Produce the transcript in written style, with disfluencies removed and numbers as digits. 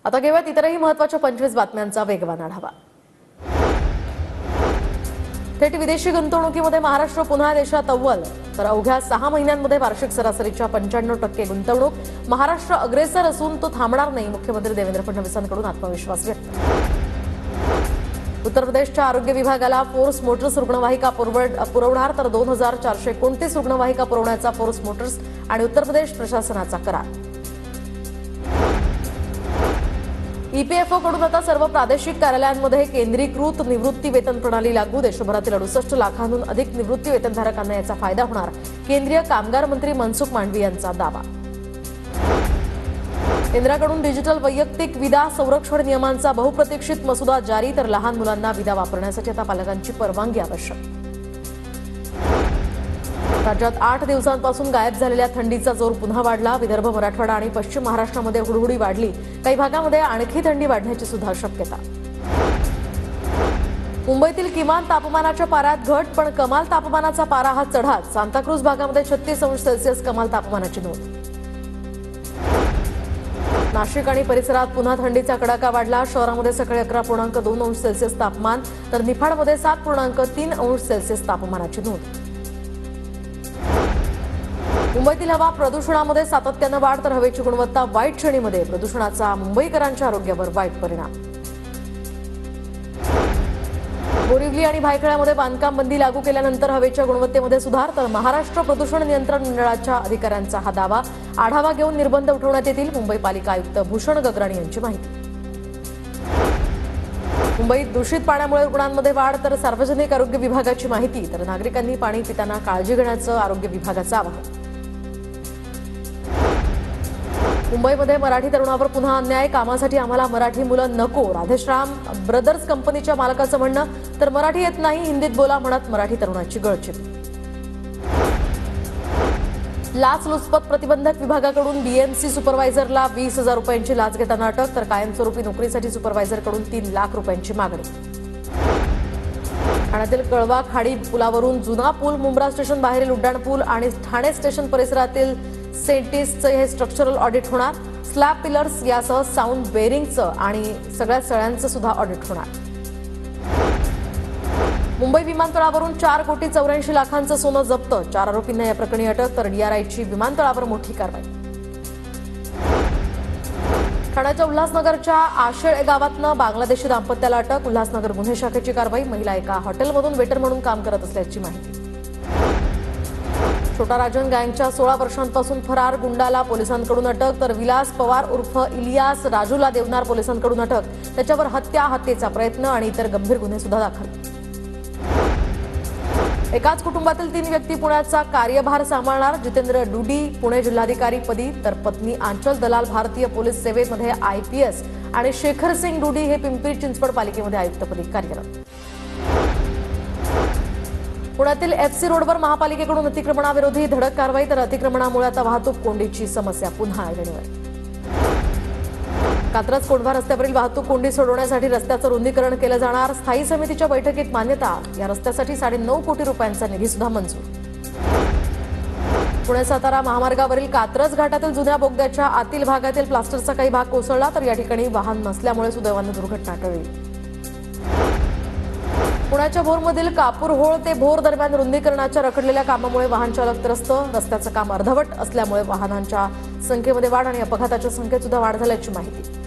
आता घेऊयात इतरही महत्त्वाच्या 25 बातम्यांचा वेगवान आढावा। थेट विदेशी गुंतवणुकीमध्ये महाराष्ट्र पुन्हा देशात अव्वल, तर अवघ्या 6 महिन्यांमध्ये वार्षिक सरासरीच्या 95% गुंतवणूक। महाराष्ट्र अग्रेसर असून तो थांबणार नाही, मुख्यमंत्री देवेंद्र फडणवीसांकडून आत्मविश्वास व्यक्त। उत्तर प्रदेशच्या आरोग्य विभागाला फोर्स मोटर्स रुग्णवाहिका पुरवणार, तर 2429 रुग्णवाहिका पुरवण्याचा फोर्स मोटर्स आणि उत्तर प्रदेश प्रशासनाचा करार। ईपीएफओ कडून आता सर्व प्रादेशिक कार्यालयांमध्ये केंद्रीकृत निवृत्ती वेतन प्रणाली लागू। देशभरातील 68 लाखांहून अधिक निवृत्ती वेतनधारकांना याचा फायदा होणार, केंद्रीय कामगार मंत्री मनसुख मांडवी यांचा दावा। केंद्राकडून डिजिटल वैयक्तिक विदा संरक्षण नियमांचा बहुप्रतीक्षित मसुदा जारी, तर लहान मुलांना विदा वापरण्यासाठी आता पालकांची परवानगी आवश्यक। राज्यात 8 दिवसांपासून गायब झालेल्या थंडीचा जोर पुन्हा वाढला। विदर्भ, मराठवाडा आणि पश्चिम महाराष्ट्रामध्ये हुडहुडी वाढली, काही भागामध्ये आणखी थंडी वाढण्याची सुद्धा शक्यता। मुंबईतील किमान तापमानाच्या पाऱ्यात घट, पण कमाल तापमानाचा पारा हा चढाच। सांताक्रूज भागामध्ये 36 अंश सेल्सिअस कमाल तापमानाची नोंद। नाशिक आणि परिसरात पुन्हा थंडीचा कडाका वाढला। शहरामध्ये सकाळी 11.2 अंश सेल्सिअस तापमान, तर निफाडमध्ये 7.3 अंश सेल्सिअस तापमानाची नोंद। मुंबईतील हवा प्रदूषणामध्ये सातत्याने वाढ, तर हवेची गुणवत्ता वाईट श्रेणीमध्ये। प्रदूषणाचा मुंबईकरांच्या आरोग्यावर वाईट परिणाम। बोरिवली आणि भायखळ्यामध्ये बांधकाम बंदी लागू केल्यानंतर हवेच्या गुणवत्तेमध्ये सुधार, तर महाराष्ट्र प्रदूषण नियंत्रण मंडळाच्या अधिकाऱ्यांचा हा दावा। आढावा घेऊन निर्बंध उठवण्यात येतील, मुंबई पालिका आयुक्त भूषण गगराणी यांची माहिती। मुंबईत दूषित पाण्यामुळे रुग्णांमध्ये वाढ, तर सार्वजनिक आरोग्य विभागाची माहिती। तर नागरिकांनी पाणी पिताना काळजी घेण्याचं आरोग्य विभागाचं आवाहन। मुंबईमध्ये मराठी तरुणावर पुन्हा अन्याय, कामासाठी आम्हाला मराठी मुलं नको, राधेश्याम ब्रदर्स कंपनीच्या मालकाचं म्हणणं। तर मराठी येत नाही, हिंदीत बोला म्हणत मराठी तरुणाची गळचीप। लाचलुचपत प्रतिबंधक विभागाकडून बीएमसी सुपरवायझरला 20,000 रुपयांची लाच घेताना अटक, तर कायमस्वरूपी नोकरीसाठी सुपरवायझरकडून 3 लाख रुपयांची मागणी। ठाण्यातील कळवा खाडी पुलावरून जुना पूल, मुंब्रा स्टेशन बाहेरील उड्डाण पूल आणि ठाणे स्टेशन परिसरातील सेंटिसचे हे स्ट्रक्चरल ऑडिट होणार। स्लॅब पिलर्स यासह साऊंड बेरिंगचं आणि सगळ्या सळ्यांचं सुद्धा ऑडिट होणार। मुंबई विमानतळावरून 4,84,00,000 सोनं जप्त, 4 आरोपींना या प्रकरणी अटक, तर डीआरआयची विमानतळावर मोठी कारवाई। ठाण्याच्या उल्हासनगरच्या आशेळ गावातनं बांगलादेशी दाम्पत्याला अटक, उल्हासनगर गुन्हे शाखेची कारवाई। महिला एका हॉटेलमधून वेटर म्हणून काम करत असल्याची माहिती। छोटा राजन गँगच्या 16 वर्षांपासून फरार गुंडाला पोलिसांकडून अटक, तर विलास पवार उर्फ इलियास राजूला देवनार पोलिसांकडून अटक। त्याच्यावर हत्येचा प्रयत्न आणि इतर गंभीर गुन्हे सुद्धा दाखल। एकाच कुटुंबातील 3 व्यक्ती पुण्याचा कार्यभार सांभाळणार, जितेंद्र डुडी पुणे जिल्हाधिकारी पदी, तर पत्नी आंचल दलाल भारतीय पोलीस सेवेमध्ये आयपीएस आणि शेखर सिंग डुडी हे पिंपरी चिंचवड पालिकेमध्ये आयुक्तपदी कार्यरत। पुण्यातील एफसी रोडवर महापालिकेकडून अतिक्रमणाविरोधी धडक कारवाई, तर अतिक्रमणामुळे आता वाहतूक कोंडीची समस्या पुन्हा ऐरणीवर। कात्रज कोंढवा रस्त्यावरील वाहतूक कोंडी सोडवण्यासाठी रस्त्याचं रुंदीकरण केलं जाणार, स्थायी समितीच्या बैठकीत मान्यता। या रस्त्यासाठी 9.5 कोटी रुपयांचा निधी सुद्धा मंजूर। पुणे सातारा महामार्गावरील कात्रज घाटातील जुन्या बोगद्याच्या आतील भागातील प्लास्टरचा काही भाग कोसळला, तर या ठिकाणी वाहन नसल्यामुळे सुदैवाने दुर्घटना टळली। पुण्याच्या भोरमधील कापूरहोळ ते भोर दरम्यान रुंदीकरणाच्या रखडलेल्या कामामुळे वाहन चालक त्रस्त, रस्त्याचं काम अर्धवट असल्यामुळे वाहनांच्या संख्येमध्ये वाढ आणि अपघाताच्या संख्येत सुद्धा वाढ झाल्याची माहिती।